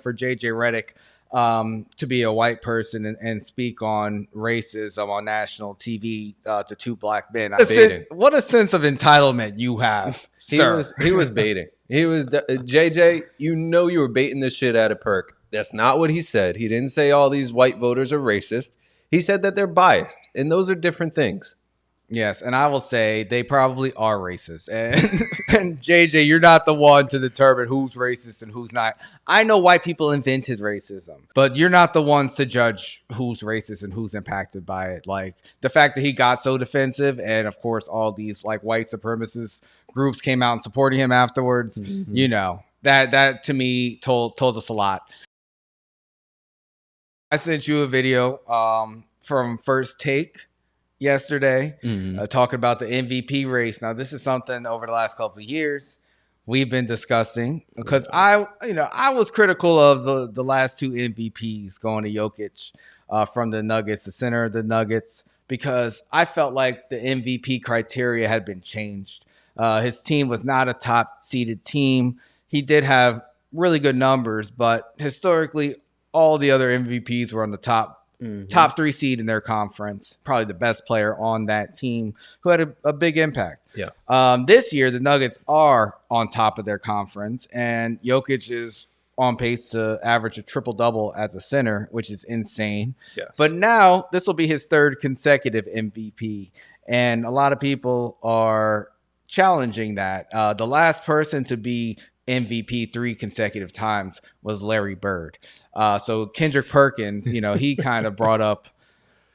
for JJ Reddick to be a white person and speak on racism on national TV to two black men. What a sense of entitlement you have, sir. He was baiting. He was JJ. You know you were baiting the shit out of Perk. That's not what he said. He didn't say all these white voters are racist. He said that they're biased, and those are different things. Yes, and I will say they probably are racist. And JJ, you're not the one to determine who's racist and who's not. I know white people invented racism, but you're not the ones to judge who's racist and who's impacted by it. Like the fact that he got so defensive, and of course all these like white supremacist groups came out and supporting him afterwards. Mm-hmm. You know, that to me told us a lot. I sent you a video from First Take yesterday, talking about the MVP race. Now, this is something over the last couple of years we've been discussing because I was critical of the last two MVPs going to Jokic from the Nuggets, the center of the Nuggets, because I felt like the MVP criteria had been changed. His team was not a top seeded team. He did have really good numbers, but historically, all the other MVPs were on the top three seed in their conference, probably the best player on that team who had a big impact. Yeah. This year, the Nuggets are on top of their conference, and Jokic is on pace to average a triple-double as a center, which is insane. Yes. But now this will be his third consecutive MVP, and a lot of people are challenging that. The last person to be MVP 3 consecutive times was Larry Bird. So Kendrick Perkins, he kind of brought up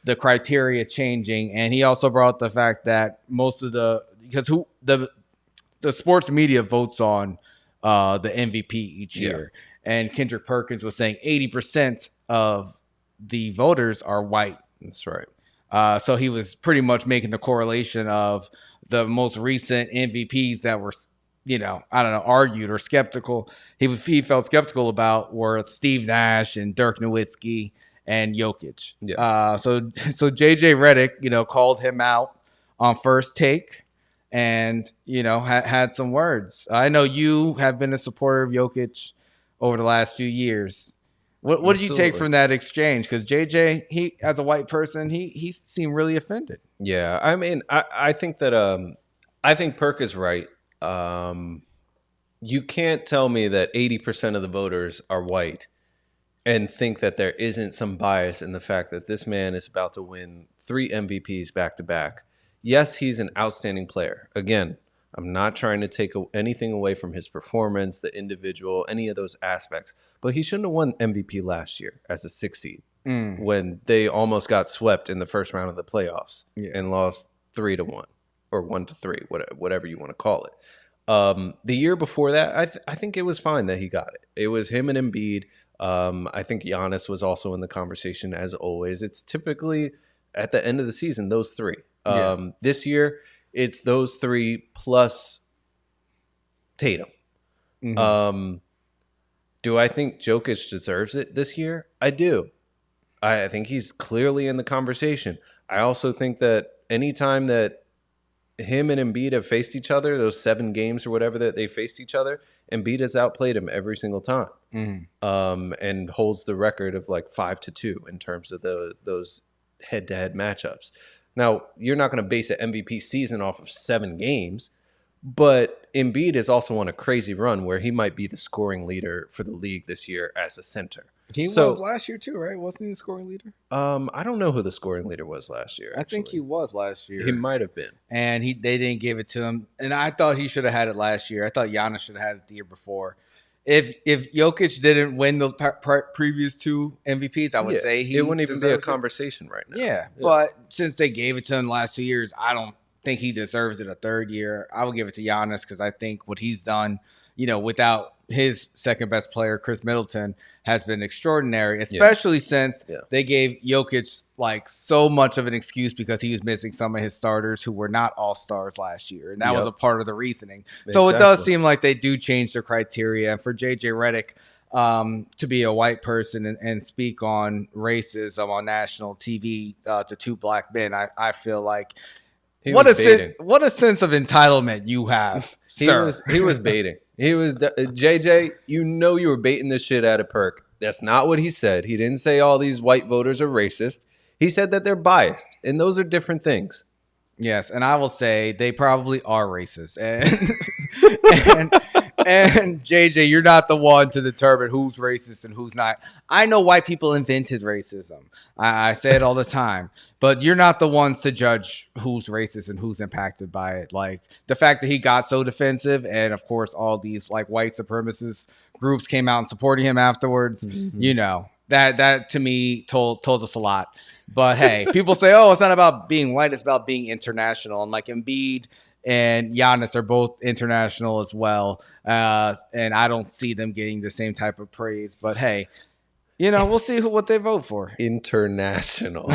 the criteria changing, and he also brought up the fact that because the sports media votes on the MVP each year, and Kendrick Perkins was saying 80% of the voters are white. That's right. So he was pretty much making the correlation of the most recent MVPs that were, argued or skeptical. He felt skeptical about were Steve Nash and Dirk Nowitzki and Jokic. Yeah. So JJ Reddick, called him out on First Take and, had some words. I know you have been a supporter of Jokic over the last few years. What did you take from that exchange? Because JJ, he as a white person, he seemed really offended. Yeah, I mean, I think that I think Perk is right. You can't tell me that 80% of the voters are white and think that there isn't some bias in the fact that this man is about to win 3 MVPs back to back. Yes, he's an outstanding player. Again, I'm not trying to take anything away from his performance, the individual, any of those aspects. But he shouldn't have won MVP last year as a 6 seed when they almost got swept in the first round of the playoffs and lost 3-1 or 1-3, whatever you want to call it. The year before that, I think it was fine that he got it. It was him and Embiid. I think Giannis was also in the conversation as always. It's typically at the end of the season, those 3. This year, it's those 3 plus Tatum. Mm-hmm. Do I think Jokic deserves it this year? I do. I think he's clearly in the conversation. I also think that anytime that him and Embiid have faced each other, those 7 games or whatever that they faced each other, Embiid has outplayed him every single time, and holds the record of like 5-2 in terms of those head-to-head matchups. Now, you're not going to base an MVP season off of 7 games, but Embiid is also on a crazy run where he might be the scoring leader for the league this year as a center. He was last year too, right? Wasn't he the scoring leader? I don't know who the scoring leader was last year. I think he was last year. He might have been. And they didn't give it to him. And I thought he should have had it last year. I thought Giannis should have had it the year before. If Jokic didn't win the previous 2 MVPs, I would say it wouldn't even be a conversation right now. Yeah, but since they gave it to him the last 2 years, I don't think he deserves it a third year. I would give it to Giannis because I think what he's done, without his second best player, Chris Middleton, has been extraordinary, especially since they gave Jokic like so much of an excuse because he was missing some of his starters who were not all-stars last year. And that was a part of the reasoning. So it does seem like they do change their criteria. And for JJ Reddick to be a white person and speak on racism on national TV to 2 black men, I feel like What a sense of entitlement you have, sir. He was baiting. He was JJ. You know you were baiting the shit out of Perk. That's not what he said. He didn't say all these white voters are racist. He said that they're biased, and those are different things. Yes, and I will say they probably are racist. And JJ, you're not the one to determine who's racist and who's not. I know white people invented racism. I say it all the time. But you're not the ones to judge who's racist and who's impacted by it. Like the fact that he got so defensive, and of course all these like white supremacist groups came out and supporting him afterwards. Mm-hmm. You know, that to me told us a lot. But hey, people say, oh, it's not about being white, it's about being international. And like Embiid and Giannis are both international as well. And I don't see them getting the same type of praise. But hey, you know, we'll see what they vote for. International.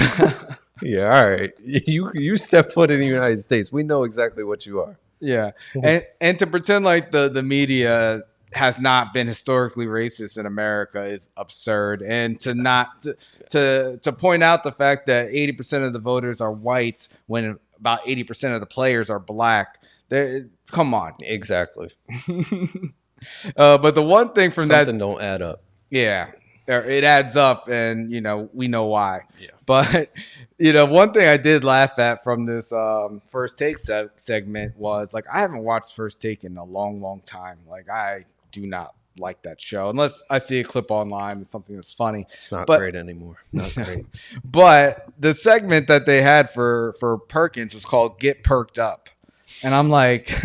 Yeah, all right. You step foot in the United States. We know exactly what you are. Yeah. And to pretend like the media has not been historically racist in America is absurd. And to point out the fact that 80% of the voters are white when about 80% of the players are black. Come on. Exactly. But the one thing from something don't add up. Yeah. It adds up, and, you know, we know why. Yeah. But, you know, one thing I did laugh at from this First Take segment was, like, I haven't watched First Take in a long, long time. Like, I do not like that show unless I see a clip online and something that's funny. It's not great anymore. Not great. But the segment that they had for Perkins was called Get Perked Up. And I'm like...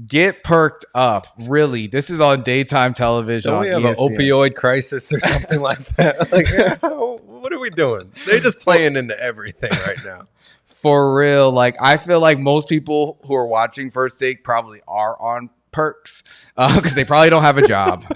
Get perked up. Really? This is on daytime television. Don't we have ESPN. An opioid crisis or something like that? Like, what are we doing? They're just playing into everything right now. For real. Like, I feel like most people who are watching First Take probably are on perks because they probably don't have a job.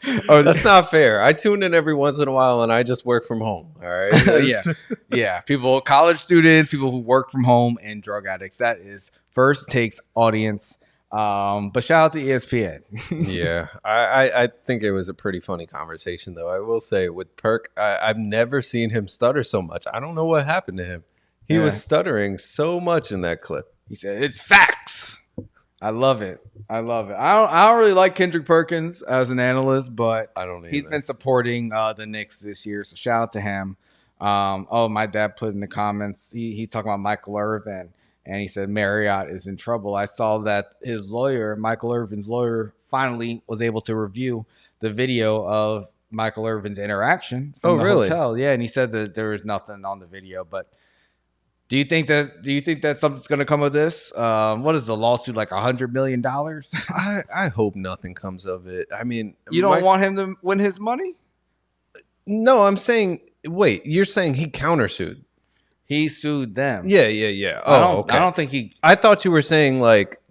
That's not fair. I tune in every once in a while and I just work from home. All right. Yeah. People, college students, people who work from home, and drug addicts. That is First Take's audience. But shout out to ESPN. Yeah. I think it was a pretty funny conversation, though. I will say with Perk, I've never seen him stutter so much. I don't know what happened to him. He was stuttering so much in that clip. He said, "It's facts." I love it. I don't really like Kendrick Perkins as an analyst, but I don't either. He's been supporting the Knicks this year, so shout out to him. My dad put in the comments, he's talking about Michael Irvin, and he said Marriott is in trouble. I saw that his lawyer, Michael Irvin's lawyer, finally was able to review the video of Michael Irvin's interaction from the hotel. Yeah, and he said that there was nothing on the video, but Do you think that something's going to come of this? What is the lawsuit, like $100 million? I hope nothing comes of it. I mean, you don't want him to win his money? No, I'm saying, wait, you're saying he countersued. He sued them. Yeah. Oh, okay. I don't think he. I thought you were saying like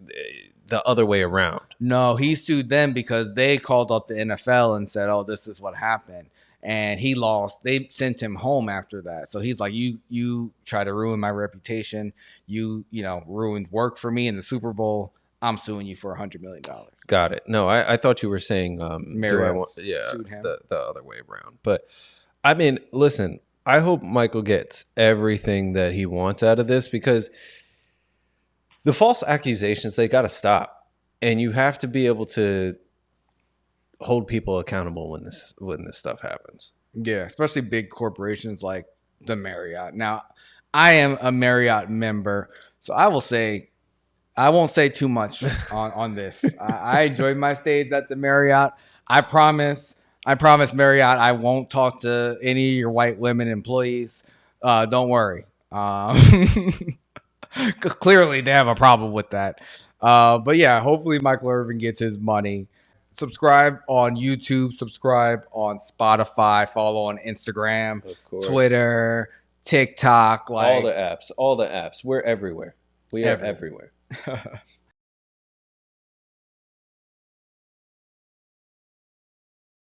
the other way around. No, he sued them because they called up the NFL and said, "Oh, this is what happened." And he lost. They sent him home after that. So he's like, you try to ruin my reputation. You ruined work for me in the Super Bowl. I'm suing you for $100 million. Got it. No, I thought you were saying Marriott sued him. The other way around. But I mean, listen, I hope Michael gets everything that he wants out of this, because the false accusations, they got to stop. And you have to be able to hold people accountable when this stuff happens. Yeah, especially big corporations like the Marriott. Now, I am a Marriott member, so I won't say too much on this. I enjoyed my stays at the Marriott. I promise Marriott, I won't talk to any of your white women employees. Don't worry. Clearly, they have a problem with that. But yeah, hopefully Michael Irvin gets his money. Subscribe on YouTube, subscribe on Spotify, follow on Instagram, Twitter, TikTok. All the apps. We're everywhere. We are everywhere.